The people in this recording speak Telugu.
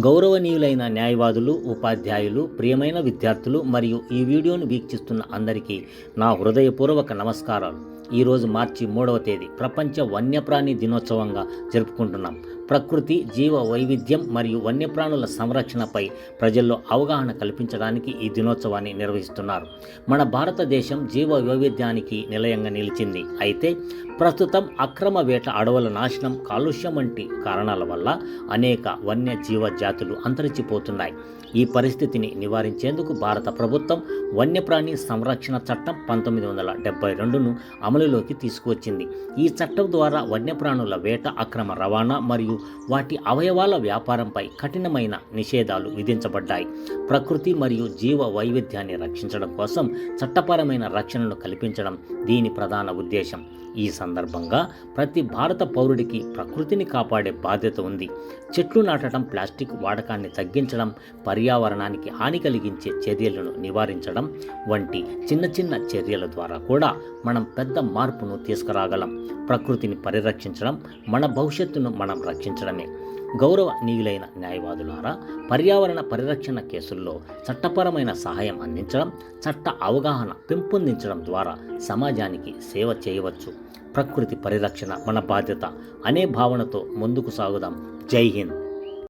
గౌరవనీయులైన న్యాయవాదులు, ఉపాధ్యాయులు, ప్రియమైన విద్యార్థులు మరియు ఈ వీడియోను వీక్షిస్తున్న అందరికీ నా హృదయపూర్వక నమస్కారాలు. ఈరోజు మార్చి 3వ తేదీ ప్రపంచ వన్యప్రాణి దినోత్సవంగా జరుపుకుంటున్నాం. ప్రకృతి, జీవ వైవిధ్యం మరియు వన్యప్రాణుల సంరక్షణపై ప్రజల్లో అవగాహన కల్పించడానికి ఈ దినోత్సవాన్ని నిర్వహిస్తున్నారు. మన భారతదేశం జీవ వైవిధ్యానికి నిలయంగా నిలిచింది. అయితే ప్రస్తుతం అక్రమ వేట, అడవుల నాశనం, కాలుష్యం వంటి కారణాల వల్ల అనేక వన్యజీవ జాతులు అంతరించిపోతున్నాయి. ఈ పరిస్థితిని నివారించేందుకు భారత ప్రభుత్వం వన్యప్రాణి సంరక్షణ చట్టం 1972ను అమలులోకి తీసుకువచ్చింది. ఈ చట్టం ద్వారా వన్యప్రాణుల వేట, అక్రమ రవాణా మరియు వాటి అవయవాల వ్యాపారంపై కఠినమైన నిషేధాలు విధించబడ్డాయి. ప్రకృతి మరియు జీవ వైవిధ్యాన్ని రక్షించడం కోసం చట్టపరమైన రక్షణను కల్పించడం దీని ప్రధాన ఉద్దేశం. ఈ సందర్భంగా ప్రతి భారత పౌరుడికి ప్రకృతిని కాపాడే బాధ్యత ఉంది. చెట్లు నాటడం, ప్లాస్టిక్ వాడకాన్ని తగ్గించడం, పర్యావరణానికి హాని కలిగించే చర్యలను నివారించడం వంటి చిన్న చిన్న చర్యల ద్వారా కూడా మనం పెద్ద మార్పును తీసుకురాగలం. ప్రకృతిని పరిరక్షించడం మన భవిష్యత్తును మనం రక్షించడమే. గౌరవనీయులైన న్యాయవాదులారా, పర్యావరణ పరిరక్షణ కేసుల్లో చట్టపరమైన సహాయం అందించడం, చట్ట అవగాహన పెంపొందించడం ద్వారా సమాజానికి సేవ చేయవచ్చు. ప్రకృతి పరిరక్షణ మన బాధ్యత అనే భావనతో ముందుకు సాగుదాం. జై హింద్.